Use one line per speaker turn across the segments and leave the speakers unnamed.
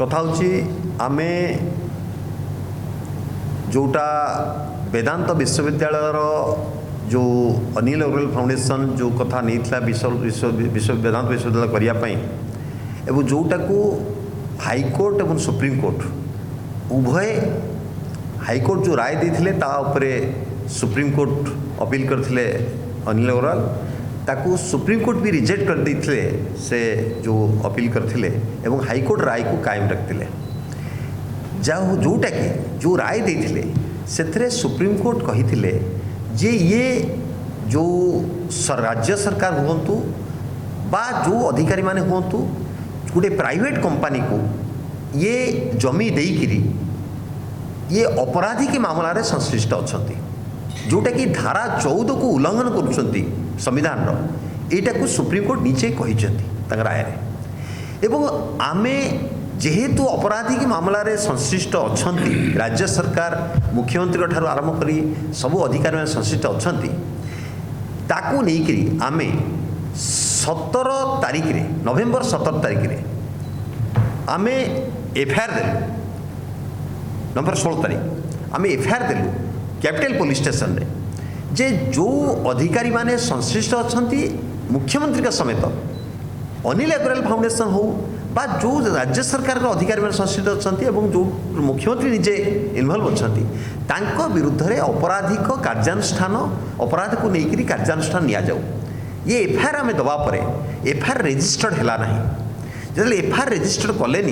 कथा हूँ आमे जोटा वेदांत विश्वविद्यालय जो अनिल अग्रवाल फाउंडेशन जो कथा नहीं विश्व वेदांत विश्वविद्यालय करने एवं जोटा को हाईकोर्ट एवं सुप्रीम कोर्ट उभय हाईकोर्ट जो राय देते ताऊपर सुप्रीम कोर्ट अपील करते अनिल अग्रवाल ताकू सुप्रीम कोर्ट भी रिजेक्ट कर देते से जो अपील करते एवं हाईकोर्ट राय को कायम रखते जोटा कि जो राय देते से सुप्रीम कोर्ट कही जे ये जो राज्य सरकार हुंतु बा जो अधिकारी माने हुंतु गोटे प्राइवेट कंपनी को ये जमी देकरी ये अपराधी के मामला रे संश्लिष्ट अच्छा जोटा कि धारा 14 को उल्लंघन कर संविधान यहाँ को सुप्रीम कोर्ट नीचे कही राय एवं आमे जेहेतु अपराधी के मामला रे संश्लिष्ट अच्छा राज्य सरकार मुख्यमंत्री ठार आरंभ करी सबू अधिकारी में संश्लिष्ट अच्छा ताकू नहीं आमे 17 तारीख रे नवेम्बर 17 तारीख रे आमे एफआईआर देलु नंबर 16 तारीख आमे एफआईआर देलु कैपिटल पुलिस स्टेशन रे जे जो अधिकारी माने संश्लिष्ट अच्छा मुख्यमंत्री का समेत अनिल अग्रवाल फाउंडेशन हो बा जो राज्य सरकार का अधिकारी मैंने संश्लिष्ट अच्छा जो मुख्यमंत्री निजे इनवल्व अच्छा विरुद्ध में अपराधिक कार्यानुष्ठान अपराध को लेकर कार्यानुष्ठान नि जाऊ ये एफआईआर आम दवा पर एफआईआर रेजिस्टर्ड है ना जो एफआईआर रेजिस्टर्ड कले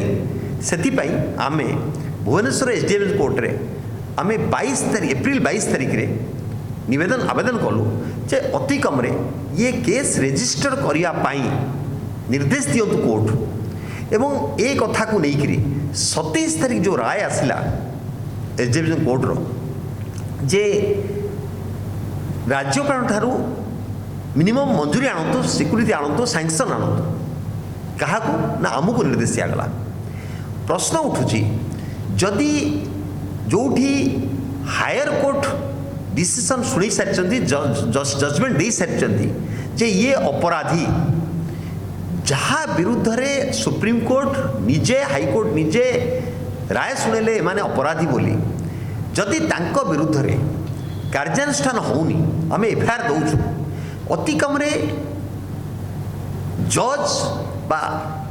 से आम भुवनेश्वर एसडीएम कोर्ट रे आम 22 तारीख एप्रिल 22 तारीख रे निवेदन आवेदन कलु जे अति कम ये केस रेजिस्टर करने निर्देश दिंतु कोर्ट एवं ए कथा को लेकर 27 तारीख जो राय आसला एसडीएम कोर्ट रो जे राज्यपाल ठारू मिनिमम मंजूरी आणतु स्वीकृति आणतु सैंक्शन आणतु क्या ना आमको निर्देश दिगला प्रश्न उठुची जदि जोठी हायर कोर्ट डिसीजन शुणी सारी जजमेंट दे सारी जे ये अपराधी जहाँ विरुद्ध रे सुप्रीम कोर्ट निजे हाईकोर्ट निजे राय शुणेले माने अपराधी बोली जदि तांको विरुद्ध रे कार्यानुष्ठान होनी आम एफआईआर दौचु अति कम जज बा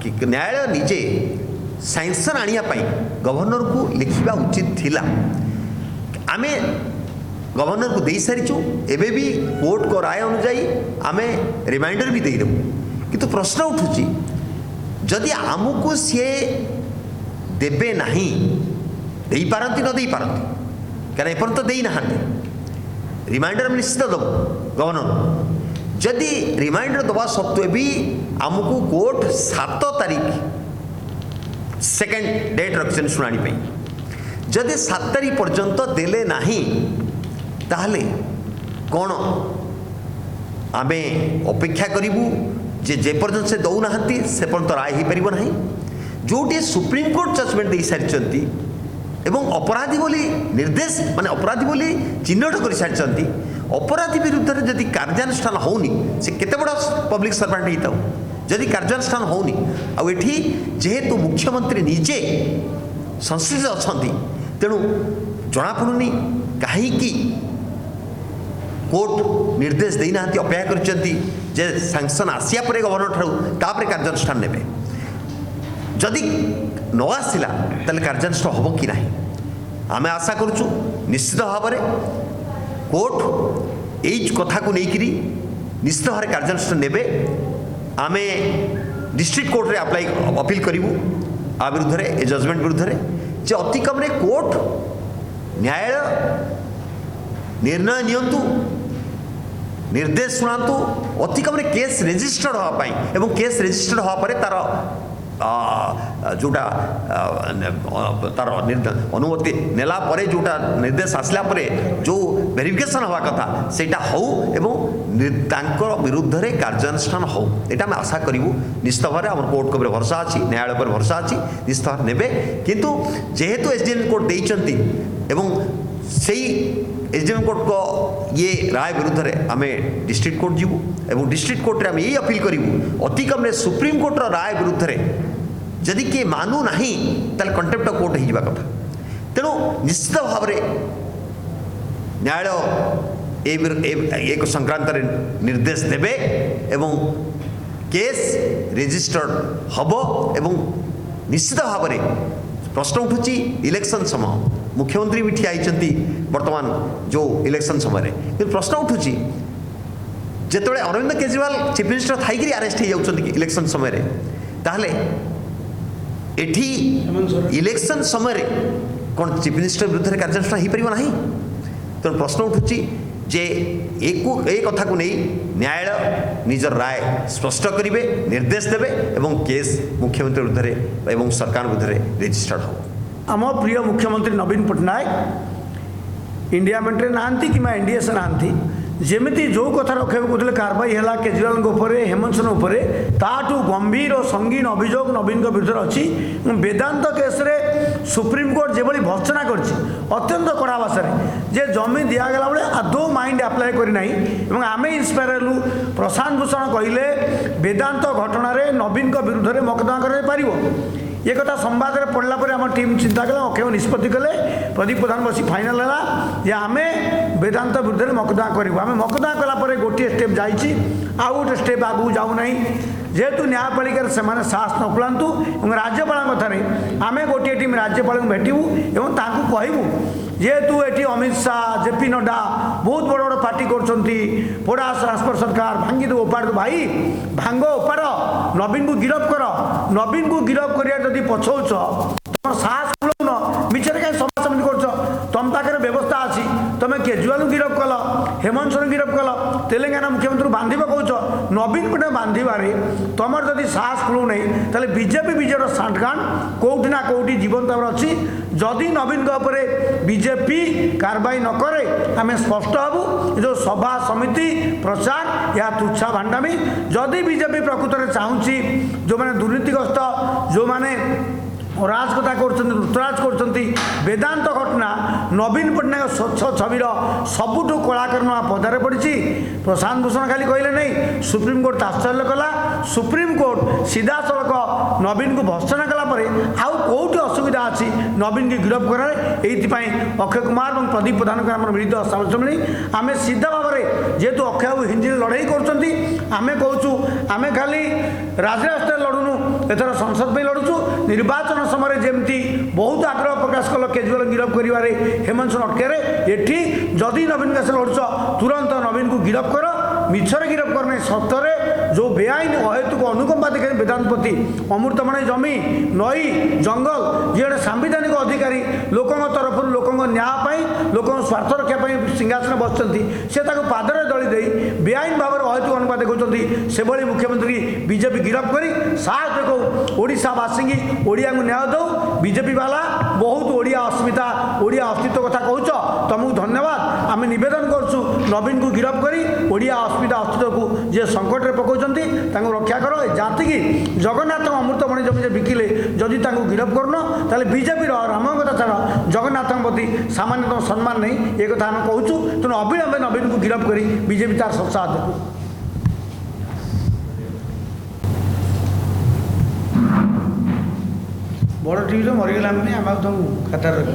न्यायालय निजे सैंक्शन आनियापाई गवर्नर को लिखा उचित थिला आमे गवर्नर को दे सारीचु एबे भी कोर्ट को राय अनुजाई आमे रिमाइंडर भी देदेबू किंतु प्रश्न उठुची जदि आमको सी देबे नहीं दे पारती न दे पारती क्या एपर्यंत दे ना रिमाइंडर निश्चित दब गवर्नर जदि रिमाइंडर दवा सत्वे भी आमको कोर्ट 7 तारीख सेकेंड डेट रखिछन शुणाणी जदि 7 तारीख पर्यंत देले नहीं ताहले कौन आमे अपेक्षा करूँ जे पर्यंत से दौना से पर्यंत राय हो पार ना जोटी सुप्रीम कोर्ट जजमेंट दे सारी एवं अपराधी बोली निर्देश माने अपराधी बोली चिन्हट कर सारी अपराधी विरुद्ध में जदि कार्यानुष्ठान होनी से केते बड़ा पब्लिक सर्वेंट ही था जदि कार्यानुष्ठान होनी आठी जेहेतु मुख्यमंत्री निजे संश्लिष्ट अच्छा तेणु जनापड़ुनी कहीं कोर्ट निर्देश देना अपेक्षा कर सैंक्शन आसिया पर गवर्नर ठार कार्यानुष्ठान ने जदि न आसला ताले कार्यानुष्ठान हम कि ना आम आशा करुचु निश्चित भाव में कोर्ट यही कथा को लेकर निश्चित भाव कार्यानुष्ठान ने आम डिस्ट्रिक्ट कोर्ट रे अप्लाई अपील करूँ आ विरुद्ध ए जजमेंट विरुद्ध जे अति कम कोर्ट न्यायालय निर्णय नियंतु निर्देश शुणातु अति कम केस रेजिस्टर्ड होगापाई एवं केस रेजिस्टर्ड होगापर तार जोटा तार अनुमति नेला परे जोटा निर्देश आसला परे जो वेरिफिकेशन हवा कथा सेटा हो एवं तांकर विरुद्ध रे कार्यानुष्ठान हो एटा हम आशा करूँ निश्चित भाव में कोर्ट को भरोसा अच्छी न्यायालय पर भरोसा अच्छी निश्चित भाव ने किंतु जेहेतु एसडीएम कोर्ट देइचंती एवं सही एसडीएम कोर्ट को ये राय विरुद्ध में आम डिस्ट्रिक्ट कोर्ट जीवु एवं डिस्ट्रिक्ट कोर्ट रे आम यही अपील करूँ अति कम सुप्रीम कोर्टर राय विरुद्ध में जदि किए मानु नहीं ताले कंटेम्प्ट ऑफ कोर्ट हो कथा तेणु निश्चित भाव में न्यायालय एक संक्रांत निर्देश देवे एवं केस रजिस्टर्ड हम एवं निश्चित भाव में प्रश्न उठुची इलेक्शन समय मुख्यमंत्री भी ठिया वर्तमान जो इलेक्शन समय कि प्रश्न उठुची जिते अरविंद केजरीवाल चीफ मिनिस्टर थी अरेस्ट हो जाती इलेक्शन समय ताहले एठी इलेक्शन समय कौन चीफ मिनिस्टर विरुद्ध कार्यानुष्ठान हो पार ना तेणु प्रश्न उठुची जे एक कथा को नहीं न्यायालय निजर राय स्पष्ट करेंगे निर्देश देवे एवं केस मुख्यमंत्री विरुद्ध एवं सरकार विरुद्ध रजिस्टर्ड हो।
आम प्रिय मुख्यमंत्री नवीन पट्टनायक इंडिया मेंटे नांती कि एनडीए से नांती जेमिति जो कथा रखा कहते कारवाई है केजरीवाल हेमंत सोरेन उपरे ताठू गंभीर और संगीन अभियोग नवीन विरुद्ध अच्छी वेदांत केस रे सुप्रीम कोर्ट जो भर्सना कर अत्यंत कड़ा भाषा जे जमी दिगला बेले आदौ माइंड आप्लाय करना आम इन्स्पायर हेलु प्रशांत भूषण कहले वेदांत घटन नवीन विरुद्ध मकदमा कर ये कथा संवाद में पढ़ला आम टीम चिंता कला अक्षय निष्पत्ति कले प्रदीप प्रधान बसी फाइनाल है जे आम वेदांत विरुद्ध मकदमा करूँ आम मकदमा कलापर गोटे स्टेप जाइए आउ गोटे स्टेप आगू जाऊना जेहेतु न्यायपालिका से साहस न खुलातु राज्यपाल कथार आम गोटे टीम राज्यपाल भेटू और कहूँ जेहेतु ये अमित शाह जेपी नड्डा बहुत बड़ बड़ पार्टी करा ट्रांसफर सरकार भांगी दो उपाड़ दो भाई भांग उपाड़ नवीन को गिरफ कर नवीन को गिरफ कर पछौच तुम साहस खुलाउन मिछरे कहीं सभा समिति कर तुम पाखे व्यवस्था अच्छी तुम केजरीवाल गिरफ कल हेमंत सोरेन गिरफ कल तेलंगाना मुख्यमंत्री बांध कौच नवीन पट्टनायक बांधे तुम जदि साहस खुलू नहीं ताले बीजेपी विजय सांठगांड कौटी ना कौटी जीवन तमर अच्छी जदि नवीन बीजेपी कार्रवाई न करे आम स्पष्ट हबू जो सभा समिति प्रचार या तुच्छा भांडामी जदि बीजेपी प्रकृत में चाहूँगी जो मैंने दुर्नीतिग्रस्त जो मैंने राजकथा लुटराज कर वेदांत घटना नवीन पट्टनायक स्वच्छ छविर सबुठ कलाकरण पदारे पड़ी प्रशांत भूषण खाली कहले नहीं सुप्रीम कोर्ट आश्चर्य कला सुप्रीम कोर्ट सीधा सड़क नवीन को भर्सना कलापर आउ कौटी असुविधा अच्छी नवीन की गिरफ कराए ये अक्षय कुमार और प्रदीप प्रधान का मिलित समालोचना आम सीधा भाव में जेहेतु अक्षय हिंदी लड़ाई करें कहूँ आम खाली राजरास्तार लड़ुनु एथर संसद में लड़ुचु निर्वाचन समय जमती बहुत आग्रह प्रकाश कल केजरीवाल गिरफ कर हेमंत सोरेन अटके एटी जदि नवीन का लड़ुच तुरंत नवीन को गिरफ कर मिछरे गिरफ करना सत्तर जो बेआईन अहेतुक अनुकंपा देखा वेदांत प्रति अमृतमणि जमी नई जंगल जी गोटे सांविधानिक अधिकारी लोकों तरफ लोकों न्याय लोकों स्वार्थ रखापी सिंहासन बसुँच से पादरे दली दे बेआईन भाव में अहेतुक अनुपात देखा से भली मुख्यमंत्री बीजेपी गिरफ कर साहस देखो ओडावासी की ओडिया को न्याय दो बीजेपी वाला बहुत ओडिया अस्मिता ओडिया अस्तित्व कथा कहूच तुमको धन्यवाद आम नवेदन करूँ नवीन को गिरफ कर ओडिया अस्मिता अस्तित्व को जे संकट में पकाउं रक्षा कर जाति की जगन्नाथ अमृतमणि जमी बिकिले जदि गिरफ करन ताले बीजेपी राम कथा छाड़ जगन्नाथ प्रति सामान्य सम्मान नहीं ये कथा आम कहूँ तेणु अविलंबे नवीन को गिरफ कर बीजेपी तार सत्साह देखू बड़ टीवी मरीगला आम तुमको खातार रख